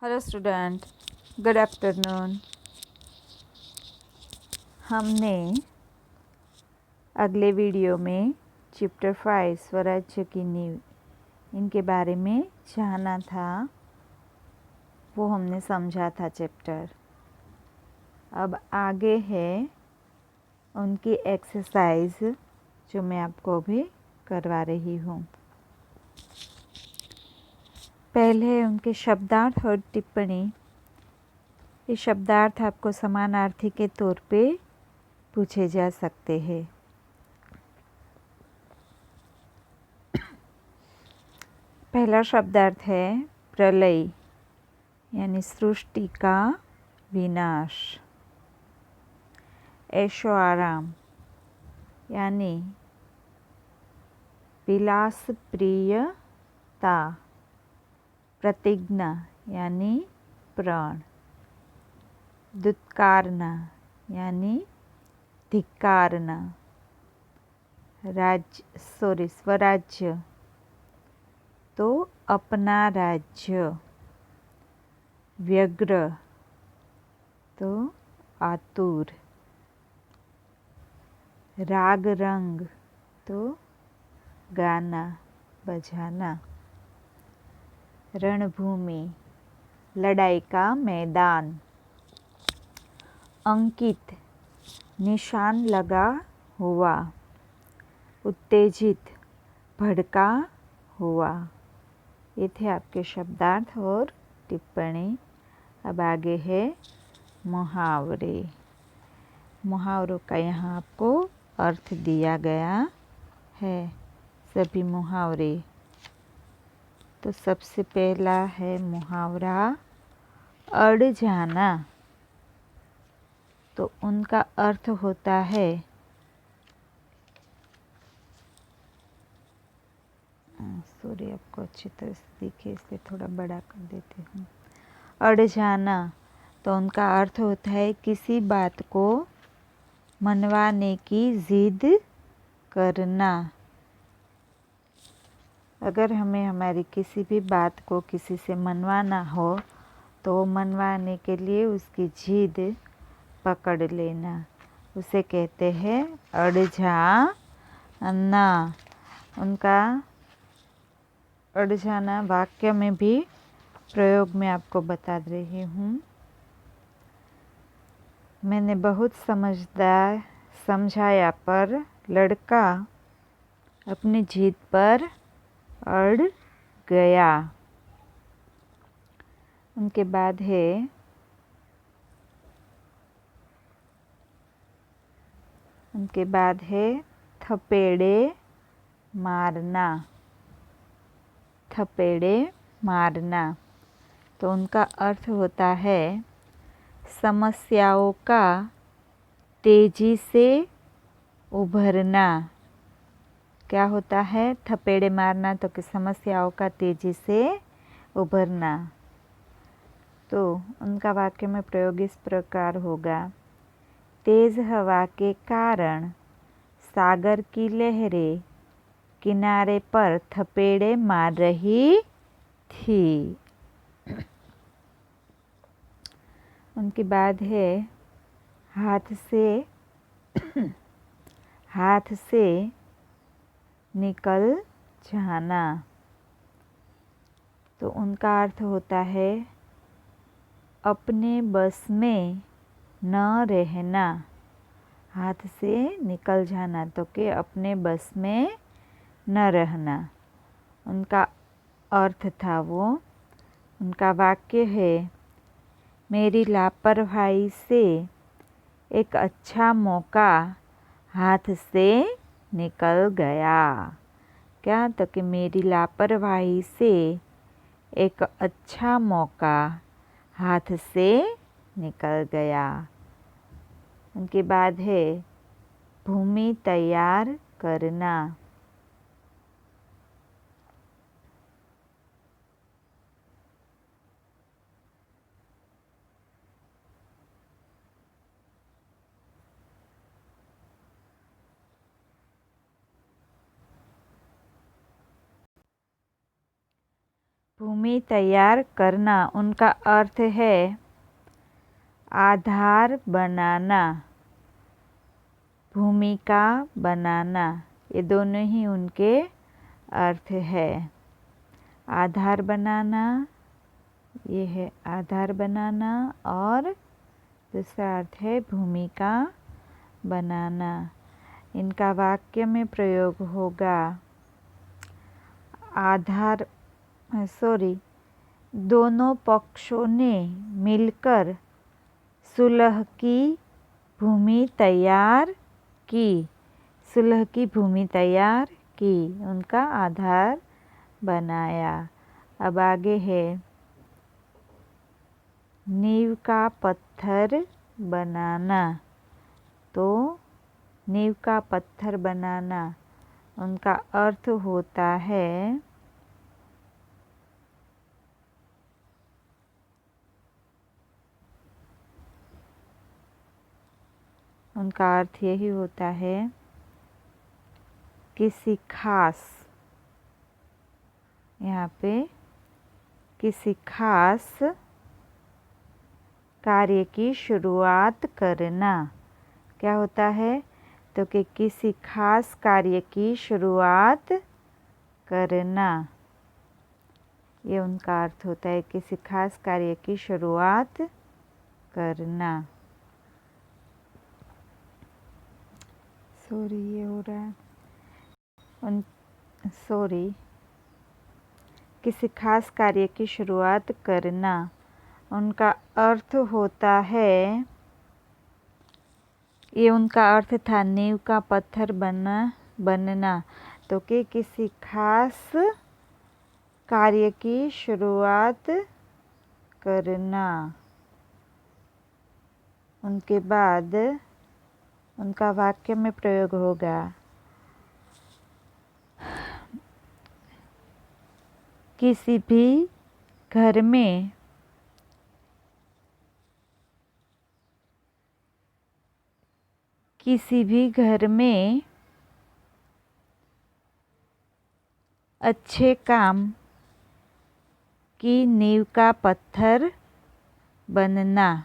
Hello student, good afternoon. हमने अगले video में चैप्टर 5 स्वराज्य की नींव इनके बारे में जाना था, वो हमने समझा था चैप्टर। अब आगे है उनकी एक्सरसाइज जो मैं आपको अभी करवा रही हूँ। पहले उनके शब्दार्थ और टिप्पणी। ये शब्दार्थ आपको समानार्थी के तौर पे पूछे जा सकते हैं। पहला शब्दार्थ है प्रलय, यानी सृष्टि का विनाश। ऐशो आराम, यानी विलास प्रियता। प्रतिज्ञा, यानी प्रण। दुत्कारना, यानी धिक्कारना। स्वराज्य तो अपना राज्य। व्यग्र तो आतुर। राग रंग तो गाना बजाना। रणभूमि, लड़ाई का मैदान। अंकित, निशान लगा हुआ। उत्तेजित, भड़का हुआ। ये थे आपके शब्दार्थ और टिप्पणी। अब आगे है मुहावरे। मुहावरों का यहाँ आपको अर्थ दिया गया है। सभी मुहावरे। तो सबसे पहला है मुहावरा अड़ जाना। तो उनका अर्थ होता है सॉरी, आपको अच्छी तरह से दिखे इसलिए थोड़ा बड़ा कर देती हूँ। अड़ जाना तो उनका अर्थ होता है किसी बात को मनवाने की जिद करना। अगर हमें हमारी किसी भी बात को किसी से मनवाना हो तो मनवाने के लिए उसकी जिद पकड़ लेना, उसे कहते हैं अड़ जाना। उनका अड़ जाना वाक्य में भी प्रयोग में आपको बता रही हूँ। मैंने बहुत समझाया पर लड़का अपनी जिद पर अड़ गया। उनके बाद है थपेड़े मारना। थपेड़े मारना तो उनका अर्थ होता है समस्याओं का तेजी से उभरना। क्या होता है थपेड़े मारना? तो कि समस्याओं का तेजी से उभरना। तो उनका वाक्य में प्रयोग इस प्रकार होगा। तेज हवा के कारण सागर की लहरें किनारे पर थपेड़े मार रही थी। उनके बाद है हाथ से निकल जाना। तो उनका अर्थ होता है अपने बस में न रहना। हाथ से निकल जाना तो कि अपने बस में न रहना उनका अर्थ था वो। उनका वाक्य है मेरी लापरवाही से एक अच्छा मौका हाथ से निकल गया। क्या? तो कि मेरी लापरवाही से एक अच्छा मौका हाथ से निकल गया। उनके बाद है भूमि तैयार करना। भूमि तैयार करना, उनका अर्थ है आधार बनाना, भूमिका बनाना। ये दोनों ही उनके अर्थ है। आधार बनाना, ये है आधार बनाना, और दूसरा अर्थ है भूमिका बनाना। इनका वाक्य में प्रयोग होगा दोनों पक्षों ने मिलकर सुलह की भूमि तैयार की, सुलह की भूमि तैयार की, उनका आधार बनाया। अब आगे है नींव का पत्थर बनाना। तो नींव का पत्थर बनाना, उनका अर्थ होता है उनका अर्थ यही होता है किसी खास, यहाँ पे किसी खास कार्य की शुरुआत करना। क्या होता है? तो कि किसी खास कार्य की शुरुआत करना, ये उनका अर्थ होता है, किसी खास कार्य की शुरुआत करना। ये हो रहा है किसी खास कार्य की शुरुआत करना, उनका अर्थ होता है, ये उनका अर्थ था नींव का पत्थर बनना। तो कि किसी खास कार्य की शुरुआत करना। उनके बाद उनका वाक्य में प्रयोग होगा किसी भी घर में अच्छे काम की नींव का पत्थर बनना।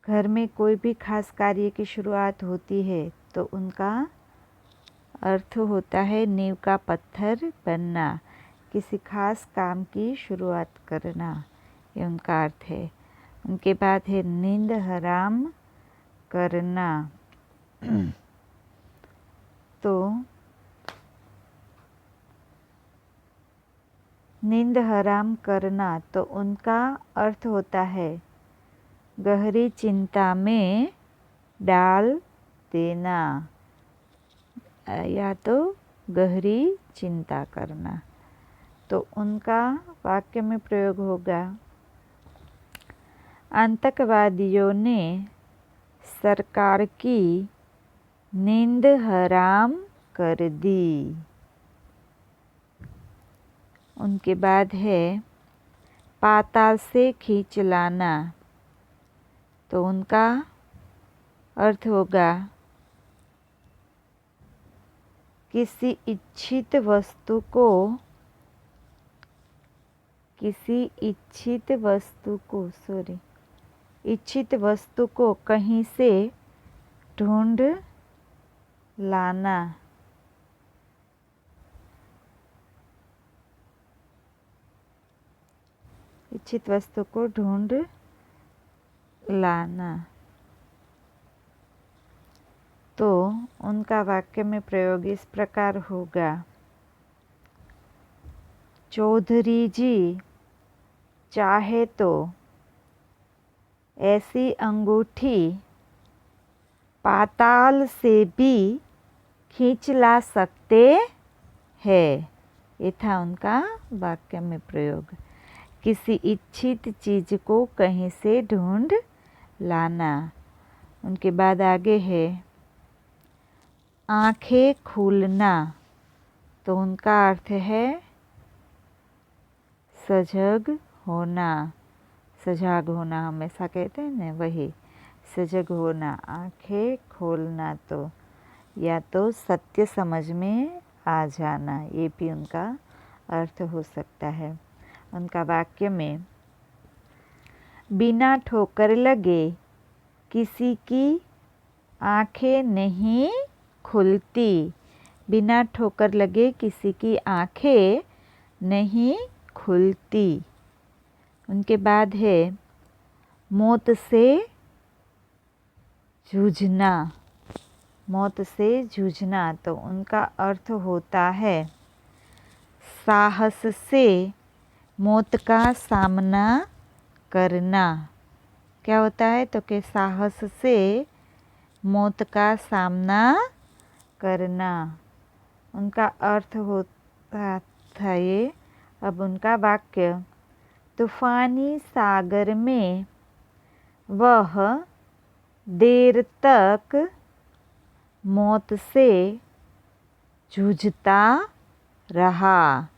घर में कोई भी खास कार्य की शुरुआत होती है तो उनका अर्थ होता है नींव का पत्थर बनना, किसी खास काम की शुरुआत करना, ये उनका अर्थ है। उनके बाद है नींद हराम करना। तो नींद हराम करना, तो उनका अर्थ होता है गहरी चिंता में डाल देना, या तो गहरी चिंता करना। तो उनका वाक्य में प्रयोग होगा आतंकवादियों ने सरकार की नींद हराम कर दी। उनके बाद है पाताल से खींच लाना। तो उनका अर्थ होगा किसी इच्छित वस्तु को कहीं से ढूंढ लाना। इच्छित वस्तु को ढूंढ लाना। तो उनका वाक्य में प्रयोग इस प्रकार होगा चौधरी जी चाहे तो ऐसी अंगूठी पाताल से भी खींच ला सकते हैं। ये था उनका वाक्य में प्रयोग, किसी इच्छित चीज को कहीं से ढूंढ लाना। उनके बाद आगे है आंखें खोलना। तो उनका अर्थ है सजग होना, हमेशा कहते हैं ना, वही सजग होना। आंखें खोलना तो या तो सत्य समझ में आ जाना, ये भी उनका अर्थ हो सकता है। उनका वाक्य में बिना ठोकर लगे किसी की आंखें नहीं खुलती। बिना ठोकर लगे किसी की आंखें नहीं खुलती। उनके बाद है मौत से जूझना। मौत से जूझना तो उनका अर्थ होता है साहस से मौत का सामना करना। क्या होता है तो कि साहस से मौत का सामना करना उनका अर्थ होता था ये। अब उनका वाक्य तूफानी सागर में वह देर तक मौत से जूझता रहा।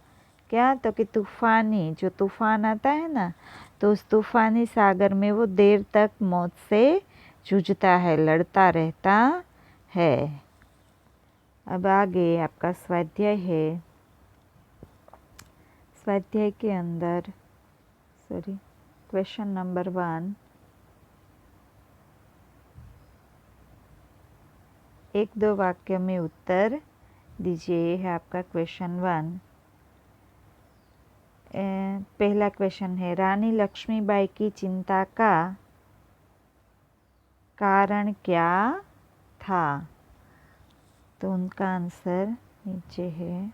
क्या तो कि तूफानी जो तूफान आता है ना, तो उस तूफानी सागर में वो देर तक मौत से जूझता है, लड़ता रहता है। अब आगे आपका स्वाध्याय है। स्वाध्याय के अंदर क्वेश्चन नंबर 1, एक दो वाक्य में उत्तर दीजिए। ये है आपका क्वेश्चन 1। पहला क्वेश्चन है रानी लक्ष्मीबाई की चिंता का कारण क्या था। तो उनका आंसर नीचे है।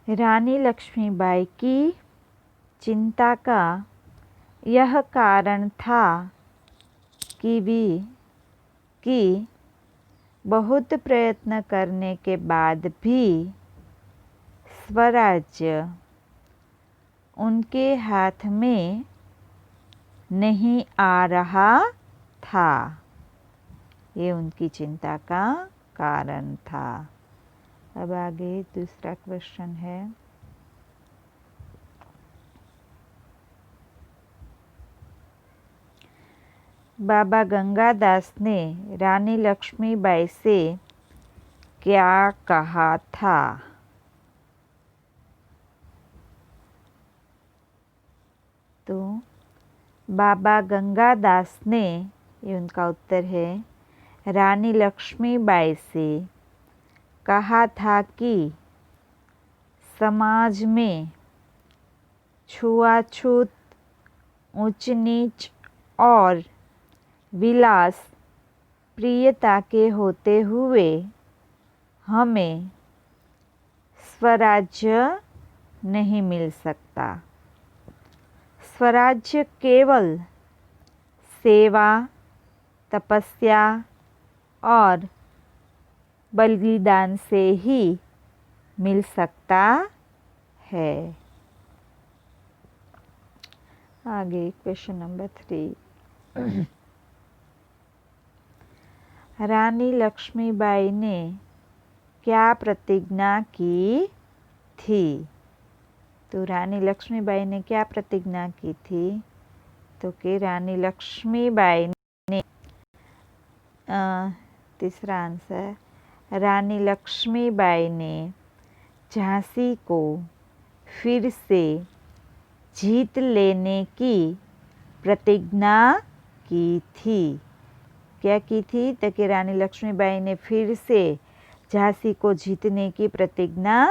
रानी लक्ष्मीबाई की चिंता का यह कारण था कि बहुत प्रयत्न करने के बाद भी स्वराज्य उनके हाथ में नहीं आ रहा था। ये उनकी चिंता का कारण था। अब आगे दूसरा क्वेश्चन है बाबा गंगादास ने रानी लक्ष्मीबाई से क्या कहा था। तो बाबा गंगादास ने, ये उनका उत्तर है, रानी लक्ष्मीबाई से कहा था कि समाज में छुआछूत, ऊंच नीच और विलास प्रियता के होते हुए हमें स्वराज्य नहीं मिल सकता। स्वराज्य केवल सेवा, तपस्या और बलिदान से ही मिल सकता है। आगे क्वेश्चन नंबर 3। रानी लक्ष्मीबाई ने क्या प्रतिज्ञा की थी। तो रानी लक्ष्मीबाई ने क्या प्रतिज्ञा की थी। तो कि रानी लक्ष्मीबाई ने तीसरा आंसर, रानी लक्ष्मीबाई ने झांसी को फिर से जीत लेने की प्रतिज्ञा की थी। क्या की थी तो कि रानी लक्ष्मीबाई ने फिर से झांसी को जीतने की प्रतिज्ञा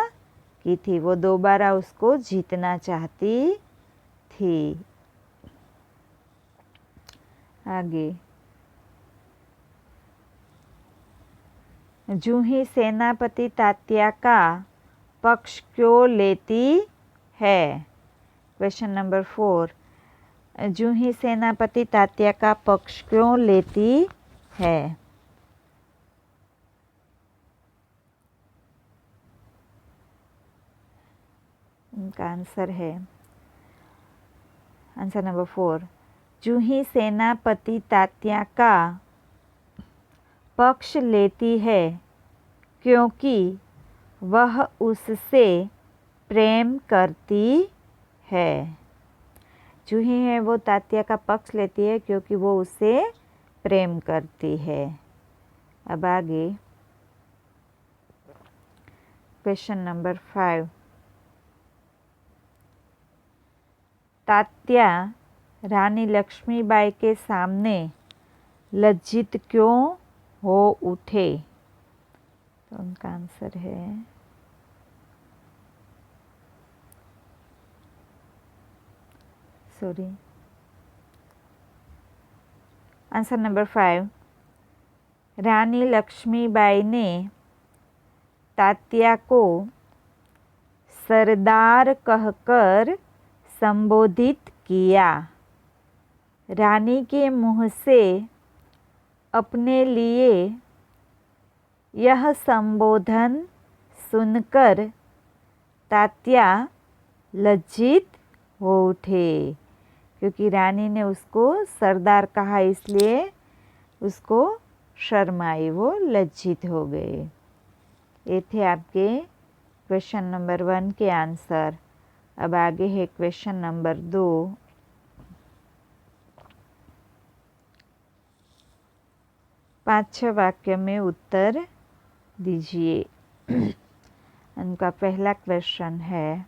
की थी। वो दोबारा उसको जीतना चाहती थी। आगे जूही सेनापति तात्या का पक्ष क्यों लेती है। क्वेश्चन नंबर 4, जूही सेनापति तात्या का पक्ष क्यों लेती है। उनका आंसर है, आंसर नंबर 4, जूही सेनापति तात्या का पक्ष लेती है क्योंकि वह उससे प्रेम करती है। जूही है वो तात्या का पक्ष लेती है क्योंकि वो उससे प्रेम करती है। अब आगे क्वेश्चन नंबर 5। तात्या रानी लक्ष्मीबाई के सामने लज्जित क्यों हो उठे? तो उनका आंसर है आंसर नंबर 5। रानी लक्ष्मीबाई ने तात्या को सरदार कहकर संबोधित किया। रानी के मुँह से अपने लिए यह संबोधन सुनकर तात्या लज्जित हो उठे, क्योंकि रानी ने उसको सरदार कहा इसलिए उसको शर्म आई, वो लज्जित हो गए। ये थे आपके क्वेश्चन नंबर 1 के आंसर। अब आगे है क्वेश्चन नंबर 2। पाँच छह वाक्य में उत्तर दीजिए। उनका पहला क्वेश्चन है,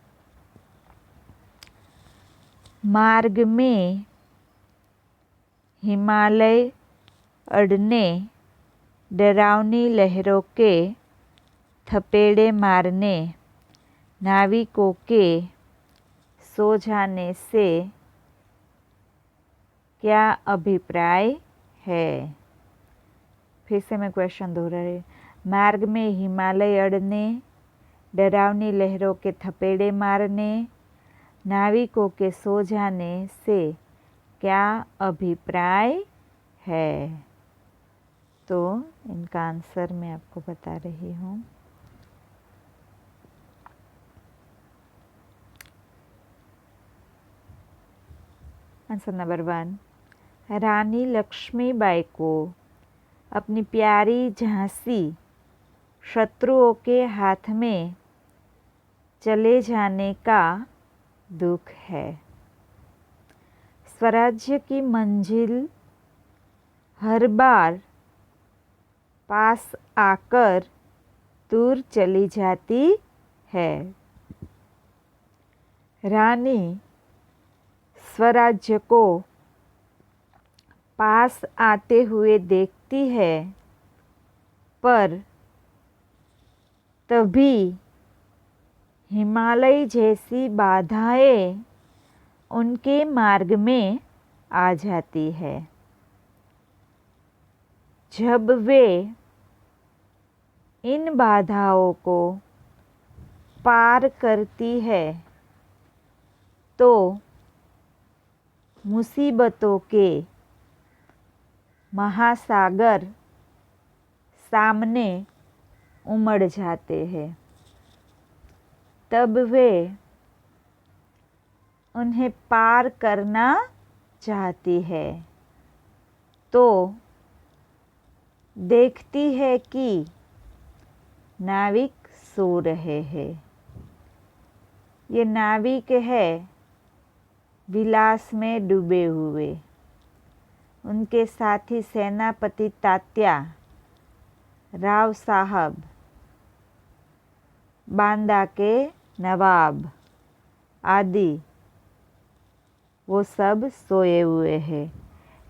मार्ग में हिमालय अड़ने, डरावनी लहरों के थपेड़े मारने, नाविकों के सो जाने से क्या अभिप्राय है? फिर से मैं क्वेश्चन दोहरा रही। मार्ग में हिमालय अड़ने, डरावनी लहरों के थपेड़े मारने, नाविकों के सो जाने से क्या अभिप्राय है? तो इनका आंसर मैं आपको बता रही हूँ। आंसर नंबर 1, रानी लक्ष्मीबाई को अपनी प्यारी झांसी शत्रुओं के हाथ में चले जाने का दुख है। स्वराज्य की मंजिल हर बार पास आकर दूर चली जाती है। रानी स्वराज्य को पास आते हुए देखती है, पर तभी हिमालय जैसी बाधाएं उनके मार्ग में आ जाती है। जब वे इन बाधाओं को पार करती है तो मुसीबतों के महासागर सामने उमड़ जाते हैं। तब वे उन्हें पार करना चाहती है तो देखती है कि नाविक सो रहे हैं। ये नाविक है विलास में डूबे हुए। उनके साथी सेनापति तात्या, राव साहब, बांदा के नवाब आदि वो सब सोए हुए हैं।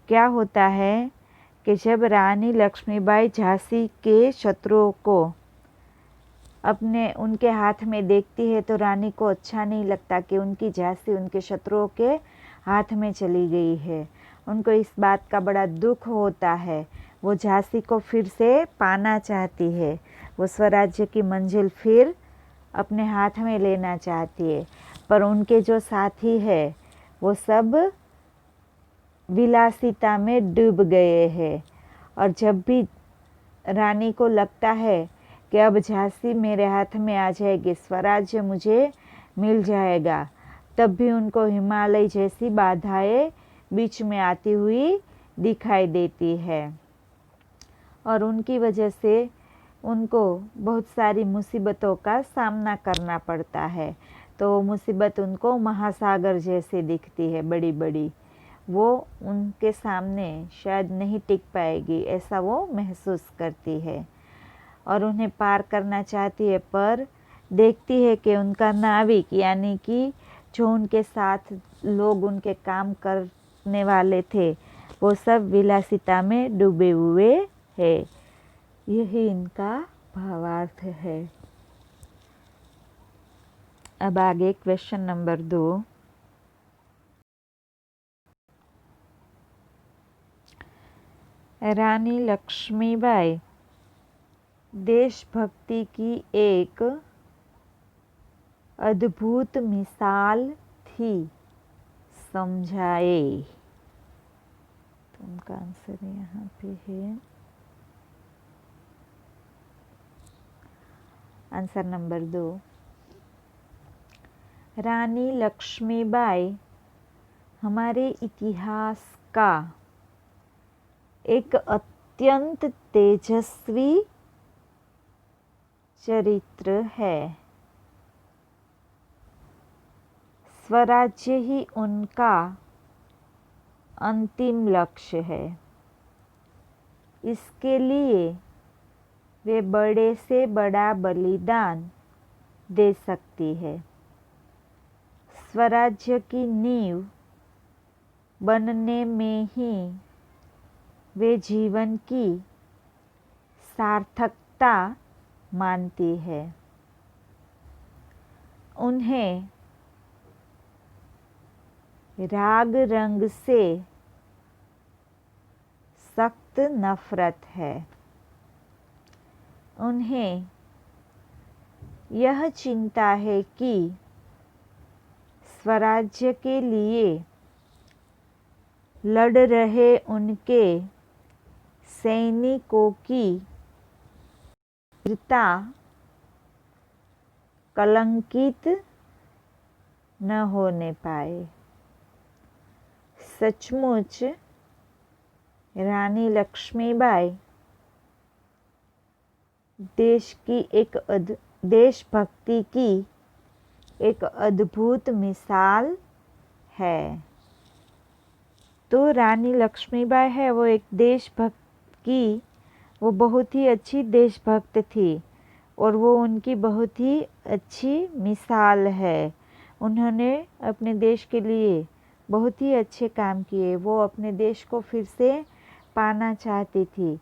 क्या होता है कि जब रानी लक्ष्मीबाई झांसी के शत्रुओं को उनके हाथ में देखती है तो रानी को अच्छा नहीं लगता कि उनकी झांसी उनके शत्रुओं के हाथ में चली गई है। उनको इस बात का बड़ा दुख होता है। वो झांसी को फिर से पाना चाहती है। वो स्वराज्य की मंजिल फिर अपने हाथ में लेना चाहती है, पर उनके जो साथी है वो सब विलासिता में डूब गए हैं। और जब भी रानी को लगता है कि अब झांसी मेरे हाथ में आ जाएगी, स्वराज्य मुझे मिल जाएगा, तब भी उनको हिमालय जैसी बाधाएं बीच में आती हुई दिखाई देती है और उनकी वजह से उनको बहुत सारी मुसीबतों का सामना करना पड़ता है। तो मुसीबत उनको महासागर जैसे दिखती है, बड़ी बड़ी। वो उनके सामने शायद नहीं टिक पाएगी, ऐसा वो महसूस करती है और उन्हें पार करना चाहती है, पर देखती है कि उनका नाविक यानी कि जो उनके साथ लोग उनके काम करने वाले थे वो सब विलासिता में डूबे हुए हैं। यही इनका भावार्थ है। अब आगे क्वेश्चन नंबर 2। रानी लक्ष्मीबाई देशभक्ति की एक अद्भुत मिसाल थी, समझाए। तो उनका आंसर यहाँ पे है आंसर नंबर 2। रानी लक्ष्मीबाई हमारे इतिहास का एक अत्यंत तेजस्वी चरित्र है। स्वराज्य ही उनका अंतिम लक्ष्य है। इसके लिए वे बड़े से बड़ा बलिदान दे सकती है। स्वराज्य की नींव बनने में ही वे जीवन की सार्थकता मानती है। उन्हें राग रंग से सख्त नफरत है। उन्हें यह चिंता है कि स्वराज्य के लिए लड़ रहे उनके सैनिकों की वीरता कलंकित न होने पाए। सचमुच रानी लक्ष्मीबाई देशभक्ति की एक अद्भुत मिसाल है। तो रानी लक्ष्मीबाई है वो एक देशभक्त की वो बहुत ही अच्छी देशभक्त थी और वो उनकी बहुत ही अच्छी मिसाल है। उन्होंने अपने देश के लिए बहुत ही अच्छे काम किए। वो अपने देश को फिर से पाना चाहती थी।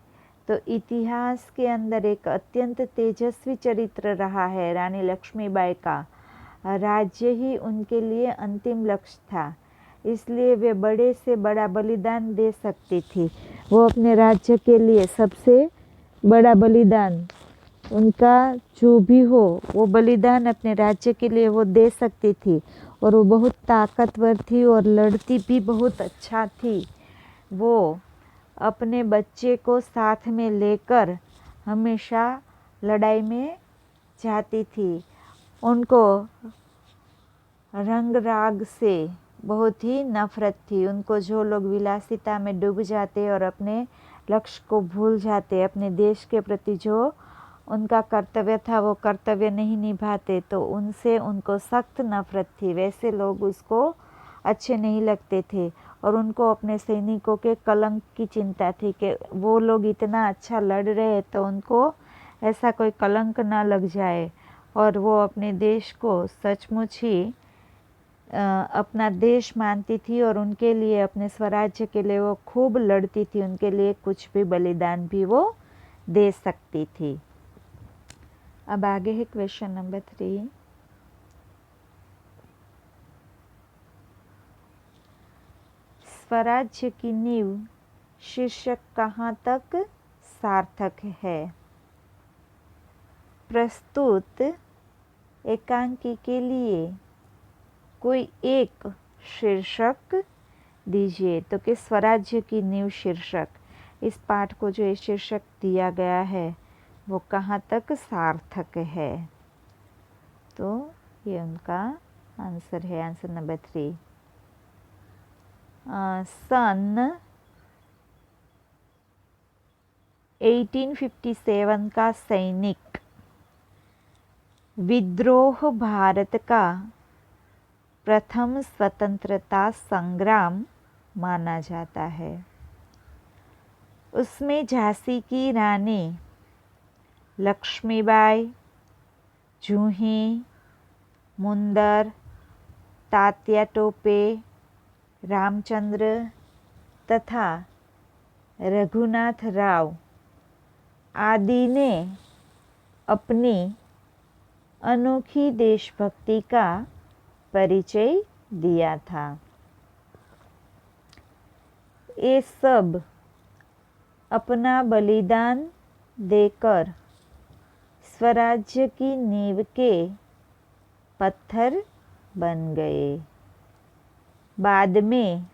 तो इतिहास के अंदर एक अत्यंत तेजस्वी चरित्र रहा है रानी लक्ष्मीबाई का। राज्य ही उनके लिए अंतिम लक्ष्य था, इसलिए वे बड़े से बड़ा बलिदान दे सकती थी। वो अपने राज्य के लिए सबसे बड़ा बलिदान, उनका जो भी हो वो बलिदान अपने राज्य के लिए वो दे सकती थी। और वो बहुत ताकतवर थी और लड़ती भी बहुत अच्छा थी। वो अपने बच्चे को साथ में लेकर हमेशा लड़ाई में जाती थी। उनको रंग राग से बहुत ही नफरत थी। उनको जो लोग विलासिता में डूब जाते और अपने लक्ष्य को भूल जाते, अपने देश के प्रति जो उनका कर्तव्य था वो कर्तव्य नहीं निभाते, तो उनसे उनको सख्त नफरत थी। वैसे लोग उसको अच्छे नहीं लगते थे और उनको अपने सैनिकों के कलंक की चिंता थी कि वो लोग इतना अच्छा लड़ रहे तो उनको ऐसा कोई कलंक ना लग जाए। और वो अपने देश को सचमुच ही अपना देश मानती थी और उनके लिए, अपने स्वराज्य के लिए वो खूब लड़ती थी। उनके लिए कुछ भी बलिदान भी वो दे सकती थी। अब आगे है क्वेश्चन नंबर 3। स्वराज्य की नींव शीर्षक कहाँ तक सार्थक है? प्रस्तुत एकांकी के लिए कोई एक शीर्षक दीजिए। तो कि स्वराज्य की नींव शीर्षक, इस पाठ को जो शीर्षक दिया गया है वो कहाँ तक सार्थक है? तो ये उनका आंसर है, आंसर नंबर 3। सन 1857 का सैनिक विद्रोह भारत का प्रथम स्वतंत्रता संग्राम माना जाता है। उसमें झांसी की रानी लक्ष्मीबाई, जूही, मुंदर, तात्या टोपे, रामचंद्र तथा रघुनाथ राव आदि ने अपनी अनोखी देशभक्ति का परिचय दिया था। ये सब अपना बलिदान देकर स्वराज्य की नींव के पत्थर बन गए। बाद में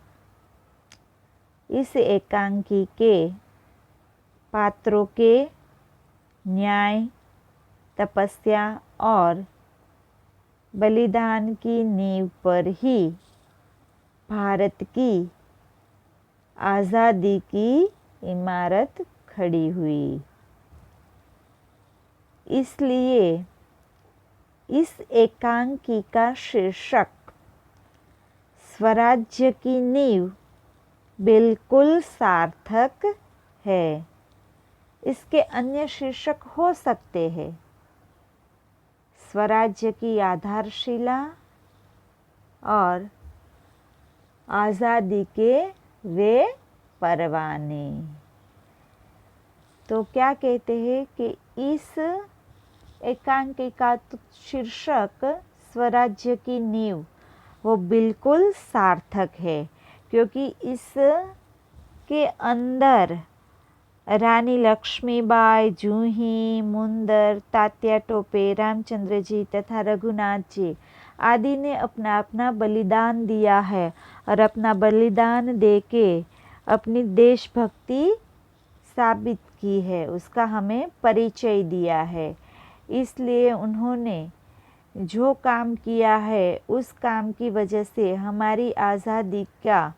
इस एकांकी के पात्रों के न्याय, तपस्या और बलिदान की नींव पर ही भारत की आज़ादी की इमारत खड़ी हुई। इसलिए इस एकांकी का शीर्षक स्वराज्य की नींव बिल्कुल सार्थक है। इसके अन्य शीर्षक हो सकते हैं, स्वराज्य की आधारशिला और आज़ादी के वे परवाने। तो क्या कहते हैं कि इस एकांकी का शीर्षक स्वराज्य की नींव वो बिल्कुल सार्थक है, क्योंकि इस के अंदर रानी लक्ष्मीबाई, जूही, मुंदर, तात्या टोपे, रामचंद्र जी तथा रघुनाथ जी आदि ने अपना अपना बलिदान दिया है और अपना बलिदान देके अपनी देशभक्ति साबित की है, उसका हमें परिचय दिया है। इसलिए उन्होंने जो काम किया है उस काम की वजह से हमारी आज़ादी का,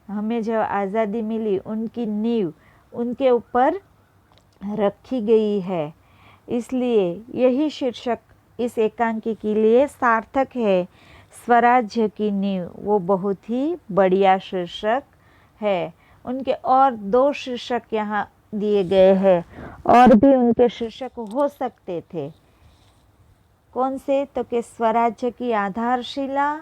हमें जब आज़ादी मिली उनकी नींव उनके ऊपर रखी गई है। इसलिए यही शीर्षक इस एकांकी के लिए सार्थक है। स्वराज्य की नींव वो बहुत ही बढ़िया शीर्षक है। उनके और 2 शीर्षक यहाँ दिए गए हैं, और भी उनके शीर्षक हो सकते थे। कौन से? तो कि स्वराज्य की आधारशिला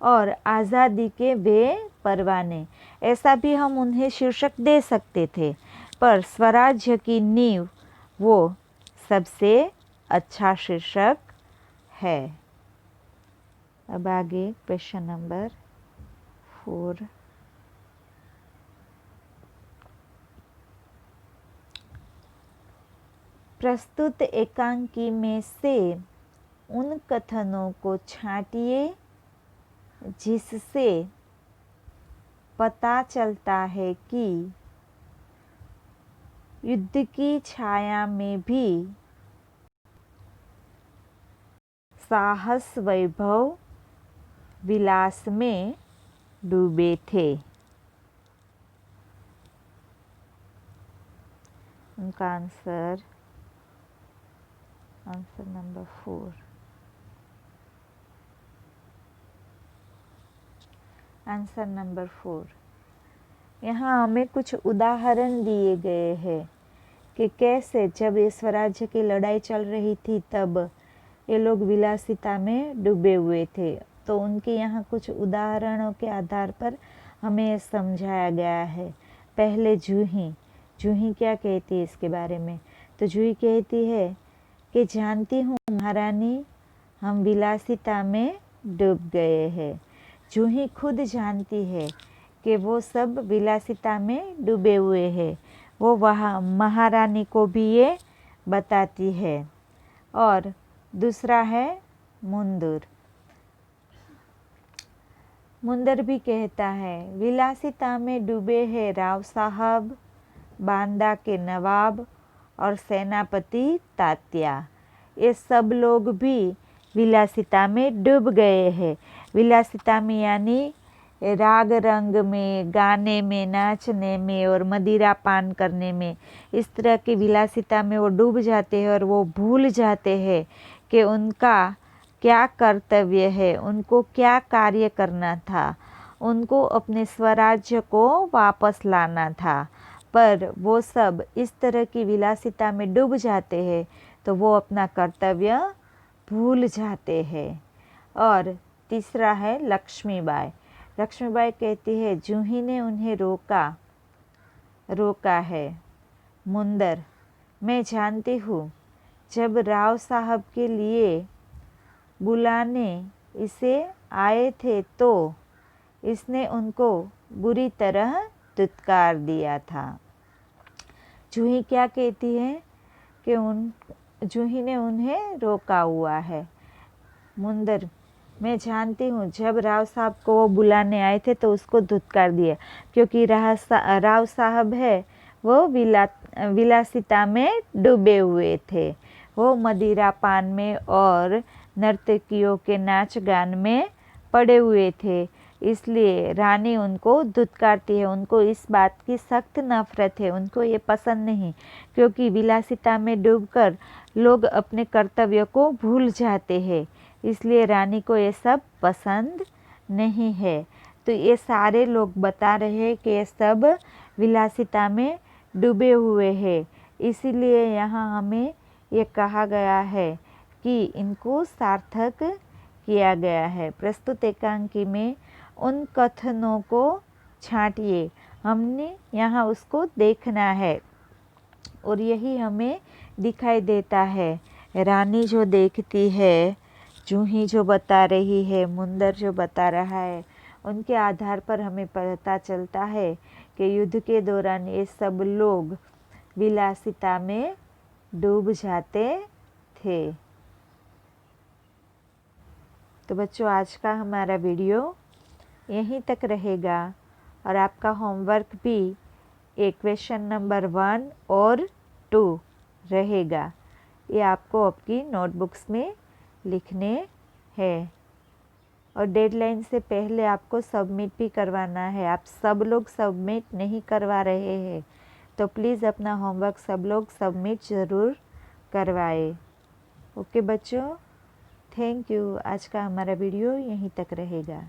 और आज़ादी के वे परवाने, ऐसा भी हम उन्हें शीर्षक दे सकते थे, पर स्वराज्य की नींव वो सबसे अच्छा शीर्षक है। अब आगे क्वेश्चन नंबर 4। प्रस्तुत एकांकी में से उन कथनों को छांटिए जिससे पता चलता है कि युद्ध की छाया में भी साहस, वैभव, विलास में डूबे थे। उनका आंसर नंबर 4। Answer number 4। यहाँ हमें कुछ उदाहरण दिए गए हैं कि कैसे जब ये स्वराज्य की लड़ाई चल रही थी तब ये लोग विलासिता में डूबे हुए थे। तो उनके यहाँ कुछ उदाहरणों के आधार पर हमें समझाया गया है। पहले जूही क्या कहती है इसके बारे में? तो जूही कहती है कि जानती हूँ महारानी, हम विलासिता में डूब गए हैं। जूही खुद जानती है कि वो सब विलासिता में डूबे हुए हैं। वो वहाँ महारानी को भी ये बताती है। और दूसरा है मुंदर भी कहता है, विलासिता में डूबे हैं राव साहब, बांदा के नवाब और सेनापति तात्या। ये सब लोग भी विलासिता में डूब गए हैं। विलासिता में यानी राग रंग में, गाने में, नाचने में और मदिरा पान करने में, इस तरह की विलासिता में वो डूब जाते हैं और वो भूल जाते हैं कि उनका क्या कर्तव्य है, उनको क्या कार्य करना था। उनको अपने स्वराज्य को वापस लाना था, पर वो सब इस तरह की विलासिता में डूब जाते हैं तो वो अपना कर्तव्य भूल जाते हैं। और तीसरा है लक्ष्मीबाई। लक्ष्मीबाई कहती है, जूही ने उन्हें रोका है। मुंदर, मैं जानती हूँ, जब राव साहब के लिए बुलाने इसे आए थे तो इसने उनको बुरी तरह धुतकार दिया था। जूही क्या कहती है कि जूही ने उन्हें रोका हुआ है। मुंदर, मैं जानती हूँ, जब राव साहब को वो बुलाने आए थे तो उसको धुतकार दिया, क्योंकि राव साहब है वो विलासिता में डूबे हुए थे। वो मदिरा पान में और नर्तकियों के नाच गान में पड़े हुए थे, इसलिए रानी उनको धुतकारती है। उनको इस बात की सख्त नफरत है, उनको ये पसंद नहीं, क्योंकि विलासिता में डूबकर लोग अपने कर्तव्य को भूल जाते हैं, इसलिए रानी को ये सब पसंद नहीं है। तो ये सारे लोग बता रहे हैं कि ये सब विलासिता में डूबे हुए हैं, इसीलिए यहाँ हमें ये कहा गया है कि इनको सार्थक किया गया है। प्रस्तुत एकांकी में उन कथनों को छांटिए, हमने यहाँ उसको देखना है और यही हमें दिखाई देता है। रानी जो देखती है, जूही जो बता रही है, मुंदर जो बता रहा है, उनके आधार पर हमें पता चलता है कि युद्ध के दौरान ये सब लोग विलासिता में डूब जाते थे। तो बच्चों, आज का हमारा वीडियो यहीं तक रहेगा और आपका होमवर्क भी क्वेश्चन नंबर 1 और 2 रहेगा। ये आपको आपकी नोटबुक्स में लिखने हैं और डेडलाइन से पहले आपको सबमिट भी करवाना है। आप सब लोग सबमिट नहीं करवा रहे हैं, तो प्लीज़ अपना होमवर्क सब लोग सबमिट ज़रूर करवाएं। ओके बच्चों, थैंक यू। आज का हमारा वीडियो यहीं तक रहेगा।